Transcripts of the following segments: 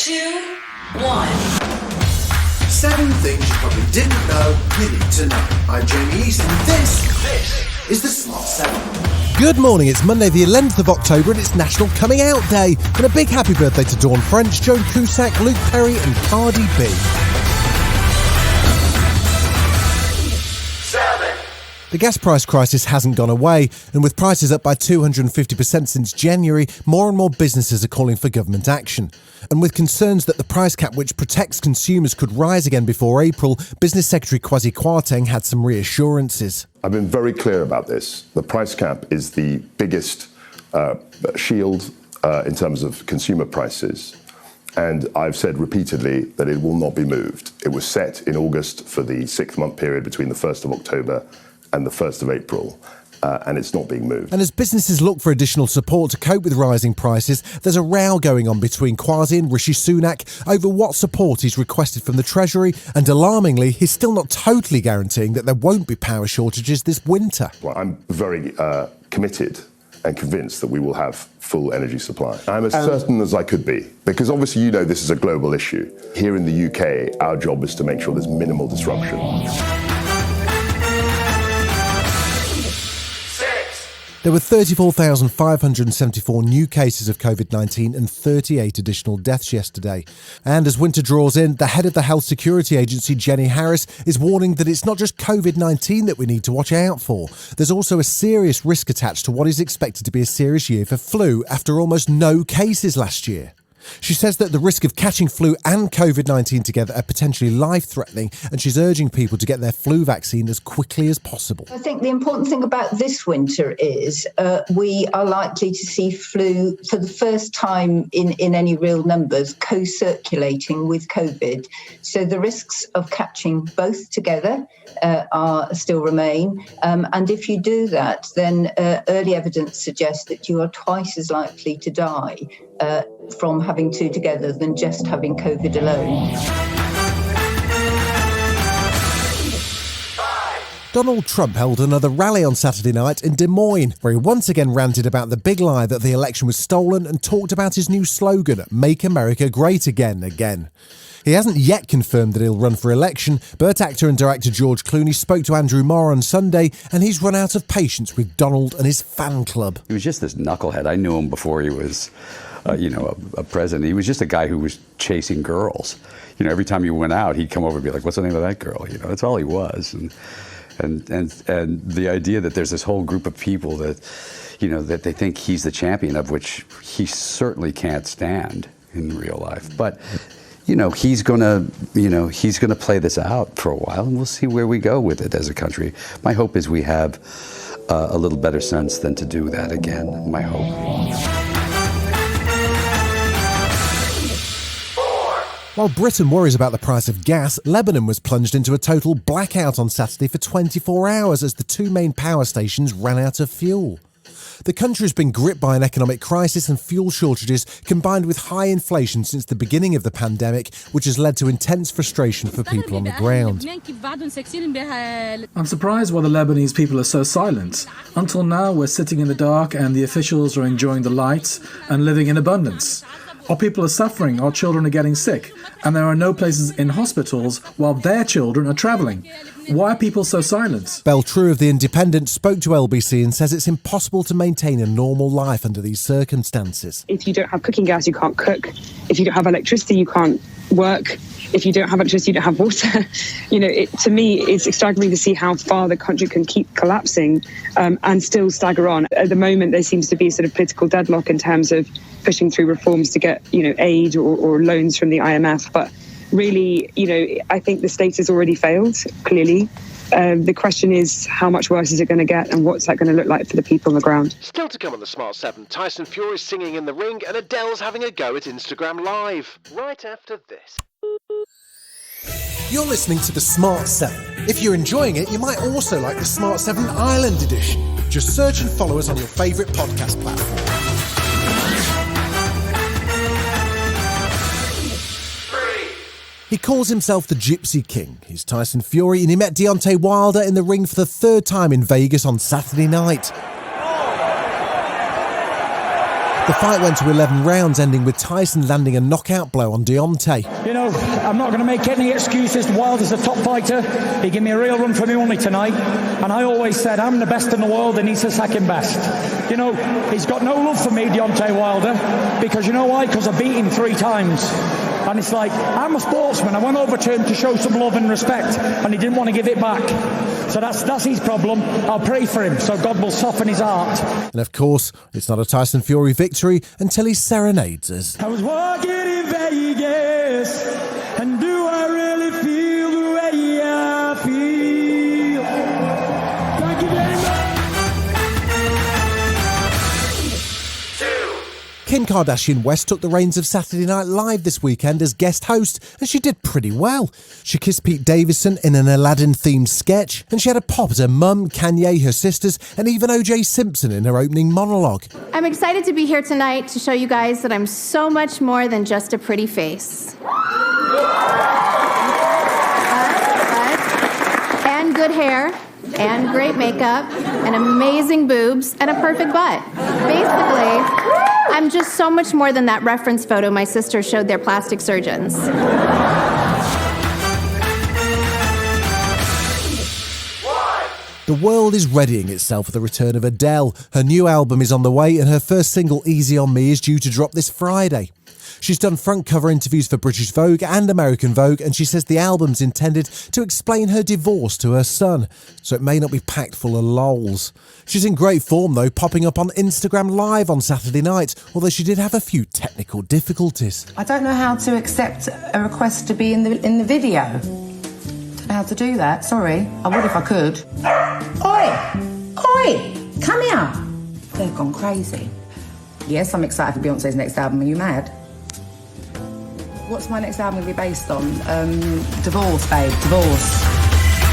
2, 1. 7 things you probably didn't know you need to know. I'm Jamie East, and this is the Smart 7. Good morning, it's Monday the 11th of October and it's National Coming Out Day. And a big happy birthday to Dawn French, Joan Cusack, Luke Perry and Cardi B. 7. The gas price crisis hasn't gone away, and with prices up by 250% since January, more and more businesses are calling for government action. And with concerns that the price cap which protects consumers could rise again before April, Business Secretary Kwasi Kwarteng had some reassurances. I've been very clear about this. The price cap is the biggest shield in terms of consumer prices. And I've said repeatedly that it will not be moved. It was set in August for the 6-month period between the 1st of October and the 1st of April. And it's not being moved. And as businesses look for additional support to cope with rising prices, there's a row going on between Kwasi and Rishi Sunak over what support he's requested from the Treasury, and alarmingly, he's still not totally guaranteeing that there won't be power shortages this winter. Well, I'm very committed and convinced that we will have full energy supply. I'm as certain as I could be, because obviously you know this is a global issue. Here in the UK, our job is to make sure there's minimal disruption. There were 34,574 new cases of COVID-19 and 38 additional deaths yesterday. And as winter draws in, the head of the Health Security Agency, Jenny Harris, is warning that it's not just COVID-19 that we need to watch out for. There's also a serious risk attached to what is expected to be a serious year for flu after almost no cases last year. She says that the risk of catching flu and COVID-19 together are potentially life-threatening, and she's urging people to get their flu vaccine as quickly as possible. I think the important thing about this winter is we are likely to see flu for the first time in any real numbers co-circulating with COVID. So the risks of catching both together still remain. And if you do that, then early evidence suggests that you are twice as likely to die from having two together than just having COVID alone. Donald Trump held another rally on Saturday night in Des Moines, where he once again ranted about the big lie that the election was stolen and talked about his new slogan, Make America Great Again. He hasn't yet confirmed that he'll run for election, but actor and director George Clooney spoke to Andrew Marr on Sunday, and he's run out of patience with Donald and his fan club. He was just this knucklehead. I knew him before he was a president. He was just a guy who was chasing girls. Every time you went out, he'd come over and be like, "What's the name of that girl?" That's all he was. And the idea that there's this whole group of people that, that they think he's the champion of, which he certainly can't stand in real life. But he's gonna play this out for a while, and we'll see where we go with it as a country. My hope is we have a little better sense than to do that again. My hope. While Britain worries about the price of gas, Lebanon was plunged into a total blackout on Saturday for 24 hours as the two main power stations ran out of fuel. The country has been gripped by an economic crisis and fuel shortages combined with high inflation since the beginning of the pandemic, which has led to intense frustration for people on the ground. I'm surprised why the Lebanese people are so silent. Until now, we're sitting in the dark and the officials are enjoying the light and living in abundance. Our people are suffering, our children are getting sick, and there are no places in hospitals while their children are travelling. Why are people so silent? Belle True of The Independent spoke to LBC and says it's impossible to maintain a normal life under these circumstances. If you don't have cooking gas, you can't cook. If you don't have electricity, you can't work. If you don't have electricity, you don't have water. To me, it's staggering to see how far the country can keep collapsing and still stagger on. At the moment, there seems to be sort of political deadlock in terms of pushing through reforms to get, aid or loans from the IMF. But really, I think the state has already failed, clearly. The question is, how much worse is it going to get, and what's that going to look like for the people on the ground? Still to come on the Smart 7, Tyson Fury's singing in the ring, and Adeles having a go at Instagram Live. Right after this. You're listening to the Smart 7. If you're enjoying it, you might also like the Smart 7 Ireland edition. Just search and follow us on your favourite podcast platform. He calls himself the Gypsy King. He's Tyson Fury, and he met Deontay Wilder in the ring for the third time in Vegas on Saturday night. The fight went to 11 rounds, ending with Tyson landing a knockout blow on Deontay. You know, I'm not going to make any excuses. Wilder's a top fighter. He gave me a real run for my money tonight. And I always said, I'm the best in the world and he's the second best. You know, he's got no love for me, Deontay Wilder, because you know why? Because I beat him 3 times. And it's like, I'm a sportsman. I went over to him to show some love and respect, and he didn't want to give it back. So that's his problem. I'll pray for him, so God will soften his heart. And of course, it's not a Tyson Fury victory until he serenades us. I was walking in Vegas, and do I really feel the way I feel? Thank you very much. Kim Kardashian West took the reins of Saturday Night Live this weekend as guest host, and she did pretty well. She kissed Pete Davidson in an Aladdin-themed sketch, and she had a pop at her mum, Kanye, her sisters, and even O.J. Simpson in her opening monologue. I'm excited to be here tonight to show you guys that I'm so much more than just a pretty face. And good hair, and great makeup, and amazing boobs, and a perfect butt. Basically, I'm just so much more than that reference photo my sister showed their plastic surgeons. The world is readying itself for the return of Adele. Her new album is on the way, and her first single, Easy on Me, is due to drop this Friday. She's done front cover interviews for British Vogue and American Vogue, and she says the album's intended to explain her divorce to her son, so it may not be packed full of lols. She's in great form though, popping up on Instagram Live on Saturday night, although she did have a few technical difficulties. I don't know how to accept a request to be in the video. Don't know how to do that, sorry. I would if I could. Oi! Come here! They've gone crazy. Yes, I'm excited for Beyonce's next album. Are you mad? What's my next album going to be based on? Divorce, babe, divorce.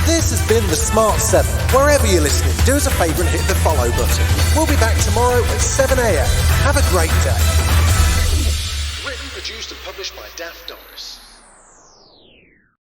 This has been The Smart 7. Wherever you're listening, do us a favour and hit the follow button. We'll be back tomorrow at 7 a.m. Have a great day. Written, produced and published by Daft Doris.